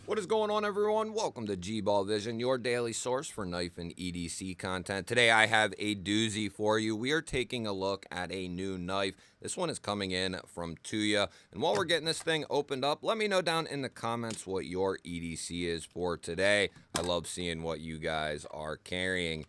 What is going on, everyone? Welcome to G-Ball Vision, your daily source for knife and EDC content. Today I have a doozy for you. We are taking a look at a new knife. This one is coming in from Tuya. And while we're getting this thing opened up, let me know down in the comments what your EDC is for today. I love seeing what you guys are carrying.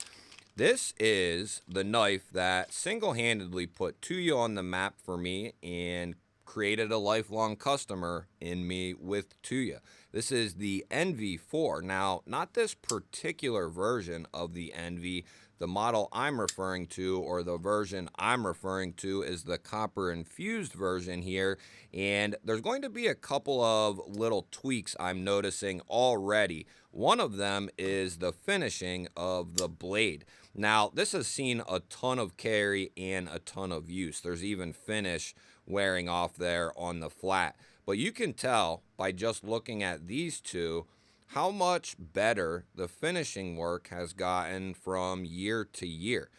This is the knife that single-handedly put Tuya on the map for me and created a lifelong customer in me with Tuya. This is the NV4. Now, not this particular version of the NV. The model I'm referring to, or the version I'm referring to, is the copper infused version here. And there's going to be a couple of little tweaks I'm noticing already. One of them is the finishing of the blade. Now, this has seen a ton of carry and a ton of use. There's even finish wearing off there on the flat. But you can tell by just looking at these two how much better the finishing work has gotten from year to year.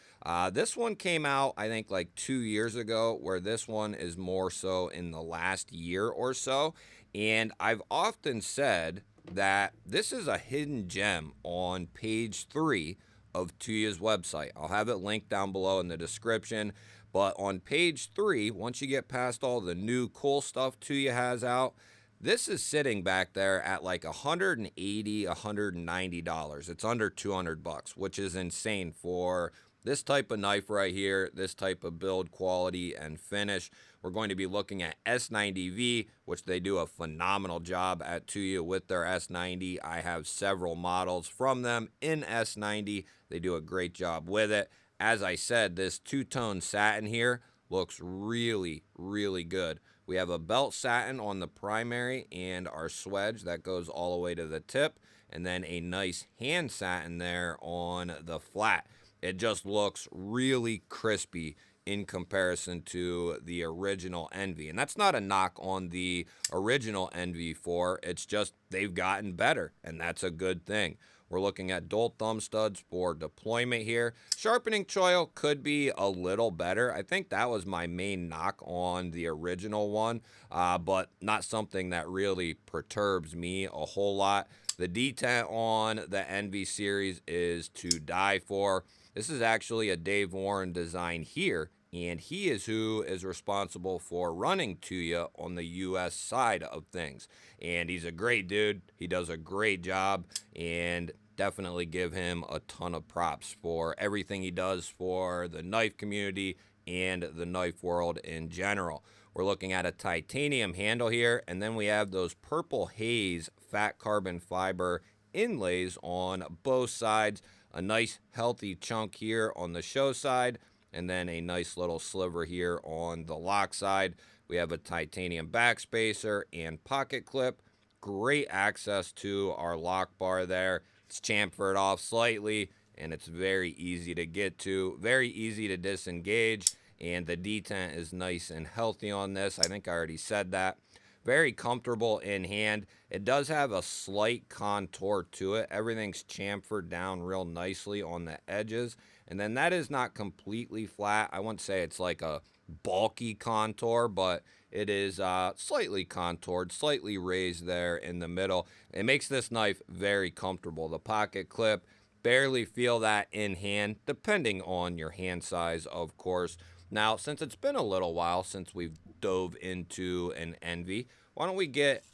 This one came out, I think, like 2 years ago, where this one is more so in the last year or so. And I've often said that this is a hidden gem on page 3 of Tuya's website. I'll have it linked down below in the description. But on page 3, once you get past all the new cool stuff Tuya has out, this is sitting back there at like $180, $190. It's under 200 bucks, which is insane for this type of knife right here, this type of build quality and finish. We're going to be looking at S90V, which they do a phenomenal job at Tuya with their S90. I have several models from them in S90. They do a great job with it. As I said, this two-tone satin here looks really, really good. We have a belt satin on the primary and our swedge that goes all the way to the tip, and then a nice hand satin there on the flat. It just looks really crispy in comparison to the original NV. And that's not a knock on the original NV4. It's just they've gotten better, and that's a good thing. We're looking at dual thumb studs for deployment here. Sharpening choil could be a little better. I think that was my main knock on the original one, but not something that really perturbs me a whole lot. The detent on the NV series is to die for. This is actually a Dave Warren design here, and he is who is responsible for running Tuya on the U.S. side of things. And he's a great dude. He does a great job, and definitely give him a ton of props for everything he does for the knife community and the knife world in general. We're looking at a titanium handle here, and then we have those purple haze fat carbon fiber inlays on both sides. A nice healthy chunk here on the show side, and then a nice little sliver here on the lock side. We have a titanium backspacer and pocket clip. Great access to our lock bar there. It's chamfered off slightly, and it's very easy to get to, very easy to disengage, and the detent is nice and healthy on this. I think I already said that. Very comfortable in hand. It does have a slight contour to it. Everything's chamfered down real nicely on the edges. And then that is not completely flat. I wouldn't say it's like a bulky contour, but it is slightly contoured, slightly raised there in the middle. It makes this knife very comfortable. The pocket clip, barely feel that in hand, depending on your hand size, of course. Now, since it's been a little while since we've dove into an NV, why don't we get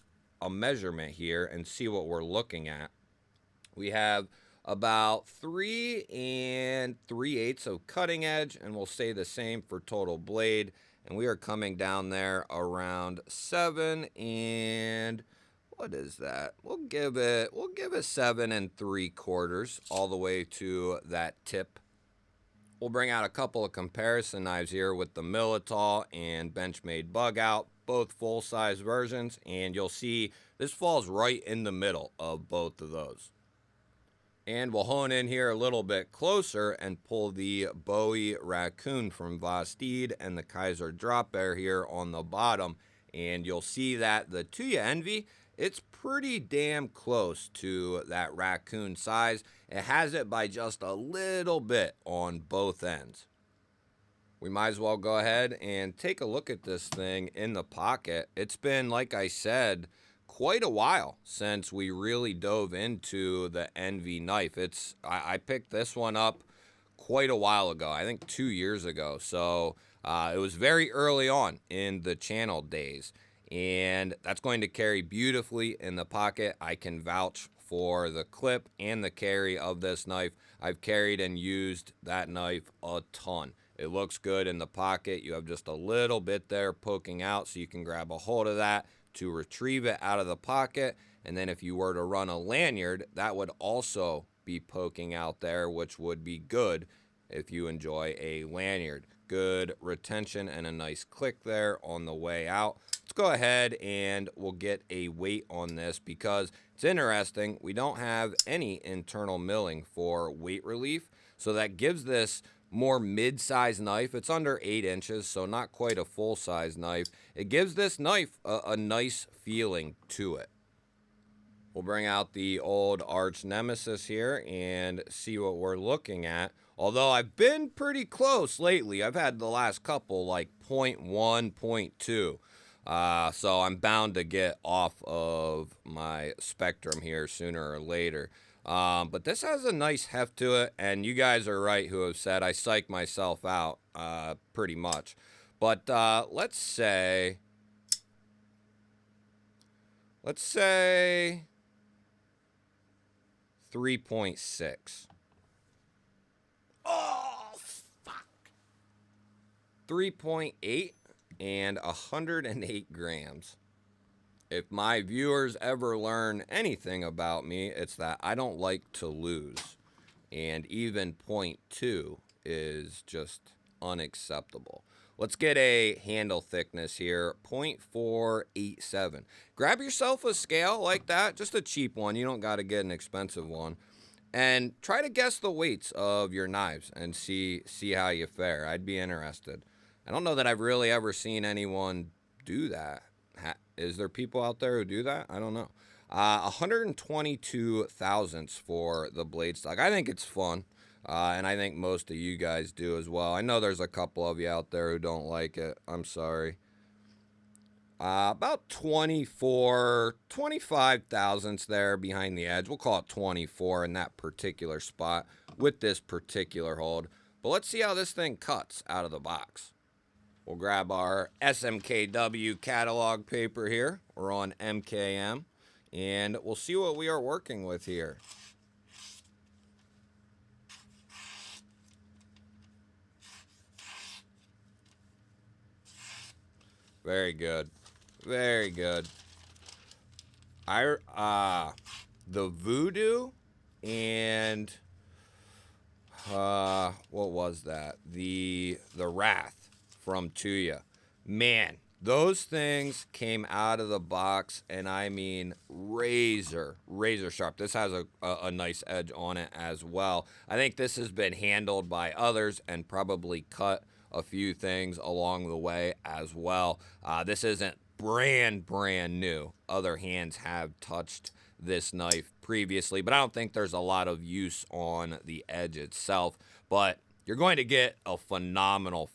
a measurement here and see what we're looking at. We have about 3 3/8 of cutting edge, and we'll say the same for total blade. And we are coming down there around 7 and what is that? We'll give it 7 3/4 all the way to that tip. We'll bring out a couple of comparison knives here with the Militol and Benchmade Bug Out, both full-size versions, and you'll see this falls right in the middle of both of those. And we'll hone in here a little bit closer and pull the Bowie Raccoon from Vastid and the Kaiser Drop Bear here on the bottom, and you'll see that the Tuya Envy, it's pretty damn close to that raccoon size. It has it by just a little bit on both ends. We might as well go ahead and take a look at this thing in the pocket. It's been, like I said, quite a while since we really dove into the Envy knife. I picked this one up quite a while ago, I think 2 years ago. So it was very early on in the channel days. And that's going to carry beautifully in the pocket. I can vouch for the clip and the carry of this knife. I've carried and used that knife a ton. It looks good in the pocket. You have just a little bit there poking out, so you can grab a hold of that to retrieve it out of the pocket. And then if you were to run a lanyard, that would also be poking out there, which would be good if you enjoy a lanyard. Good retention and a nice click there on the way out. Let's go ahead and we'll get a weight on this because it's interesting. We don't have any internal milling for weight relief, so that gives this more mid-size knife. It's under 8 inches, so not quite a full-size knife. It gives this knife a nice feeling to it. We'll bring out the old arch nemesis here and see what we're looking at. Although I've been pretty close lately. I've had the last couple like 0.1, 0.2. So I'm bound to get off of my spectrum here sooner or later. But this has a nice heft to it, and you guys are right who have said I psych myself out pretty much. But let's say 3.6. Oh, fuck. 3.8 and 108 grams. If my viewers ever learn anything about me, it's that I don't like to lose. And even 0.2 is just unacceptable. Let's get a handle thickness here, 0.487. Grab yourself a scale like that, just a cheap one. You don't got to get an expensive one. And try to guess the weights of your knives and see how you fare. I'd be interested. I don't know that I've really ever seen anyone do that. Is there people out there who do that? I don't know. 122 thousandths for the blade stock. I think it's fun. And I think most of you guys do as well. I know there's a couple of you out there who don't like it. I'm sorry. About 25 thousandths there behind the edge. We'll call it 24 in that particular spot with this particular hold. But let's see how this thing cuts out of the box. We'll grab our SMKW catalog paper here. We're on MKM. And we'll see what we are working with here. Very good. Very good. The Voodoo and what was that? The Wrath from Tuya. Man, those things came out of the box, and I mean razor sharp. This has a nice edge on it as well. I think this has been handled by others and probably cut a few things along the way as well. This isn't brand new. Other hands have touched this knife previously, but I don't think there's a lot of use on the edge itself. But you're going to get a phenomenal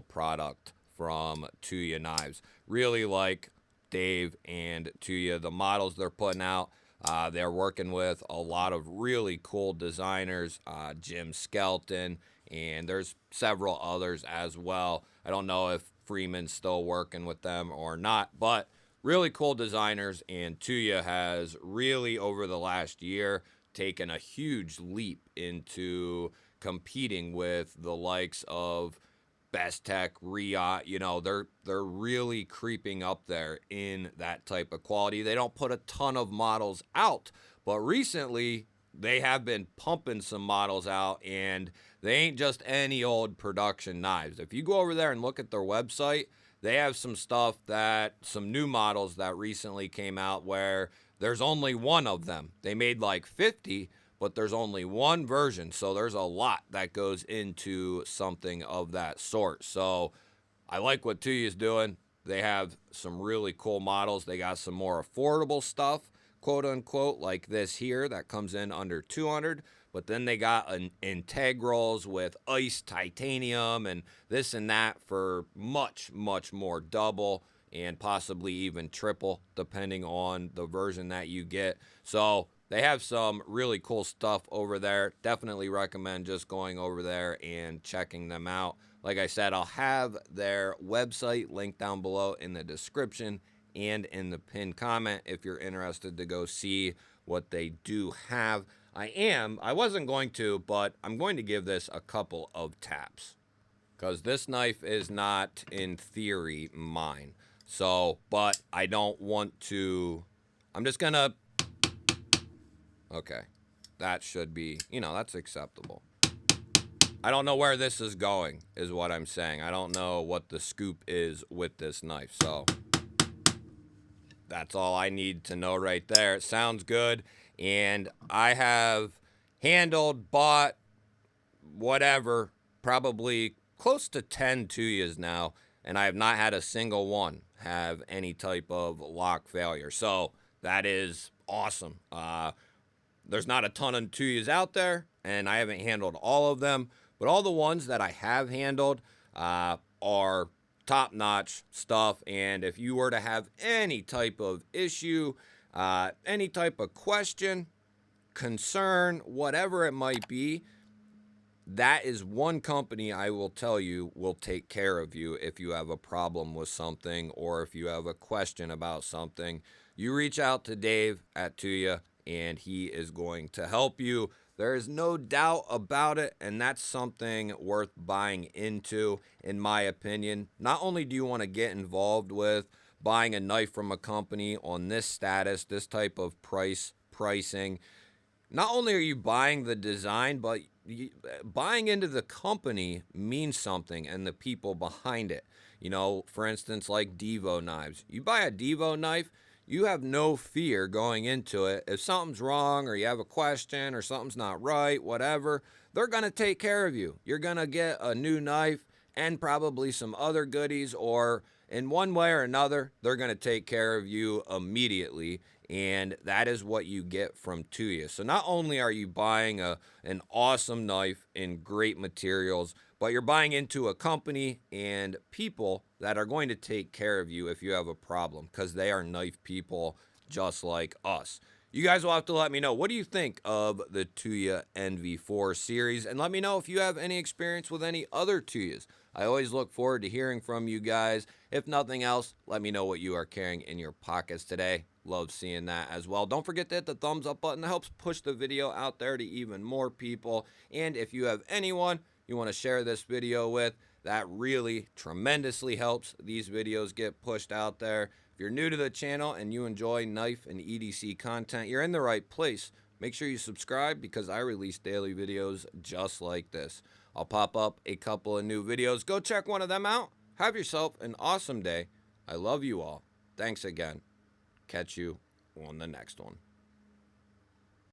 product from Tuya Knives. Really like Dave and Tuya, the models they're putting out. They're working with a lot of really cool designers, Jim Skelton, and there's several others as well. I don't know if Freeman's still working with them or not, but really cool designers, and Tuya has really, over the last year, taken a huge leap into competing with the likes of Best Tech, Riot. You know, they're really creeping up there in that type of quality. They don't put a ton of models out, but recently they have been pumping some models out, and they ain't just any old production knives. If you go over there and look at their website, they have some stuff some new models that recently came out where there's only one of them. They made like 50, but there's only one version. So there's a lot that goes into something of that sort. So I like what Tuya's doing. They have some really cool models. They got some more affordable stuff, quote unquote, like this here that comes in under 200. But then they got integrals with ice titanium and this and that for much more, double. and possibly even triple depending on the version that you get. So they have some really cool stuff over there. Definitely recommend just going over there and checking them out. Like I said, I'll have their website linked down below in the description and in the pinned comment if you're interested to go see what they do have. I wasn't going to, but I'm going to give this a couple of taps because this knife is not, in theory, mine. So, but I don't want to, I'm just gonna, okay, that should be, that's acceptable. I don't know where this is going, is what I'm saying. I don't know what the scoop is with this knife, so that's all I need to know right there. It sounds good, and I have handled, bought, whatever, probably close to 10 Tuyas now, and I have not had a single one have any type of lock failure. So that is awesome. There's not a ton of Tuyas out there, and I haven't handled all of them, but all the ones that I have handled are top-notch stuff. And if you were to have any type of issue, any type of question, concern, whatever it might be, that is one company I will tell you will take care of you if you have a problem with something or if you have a question about something. You reach out to Dave at Tuya and he is going to help you. There is no doubt about it, and that's something worth buying into, in my opinion. Not only do you want to get involved with buying a knife from a company on this status, this type of pricing, not only are you buying the design, but buying into the company means something and the people behind it. For instance, like Devo knives. You buy a Devo knife, you have no fear going into it. If something's wrong or you have a question or something's not right, whatever, they're going to take care of you. You're going to get a new knife and probably some other goodies, or in one way or another, they're going to take care of you immediately. And that is what you get from Tuya. So not only are you buying an awesome knife in great materials, but you're buying into a company and people that are going to take care of you if you have a problem, because they are knife people just like us. You guys will have to let me know, what do you think of the Tuya NV4 series? And let me know if you have any experience with any other Tuyas. I always look forward to hearing from you guys. If nothing else, let me know what you are carrying in your pockets today. Love seeing that as well. Don't forget to hit the thumbs up button. That helps push the video out there to even more people. And if you have anyone you want to share this video with, that really tremendously helps these videos get pushed out there. If you're new to the channel and you enjoy knife and EDC content, you're in the right place. Make sure you subscribe because I release daily videos just like this. I'll pop up a couple of new videos. Go check one of them out. Have yourself an awesome day. I love you all. Thanks again. Catch you on the next one.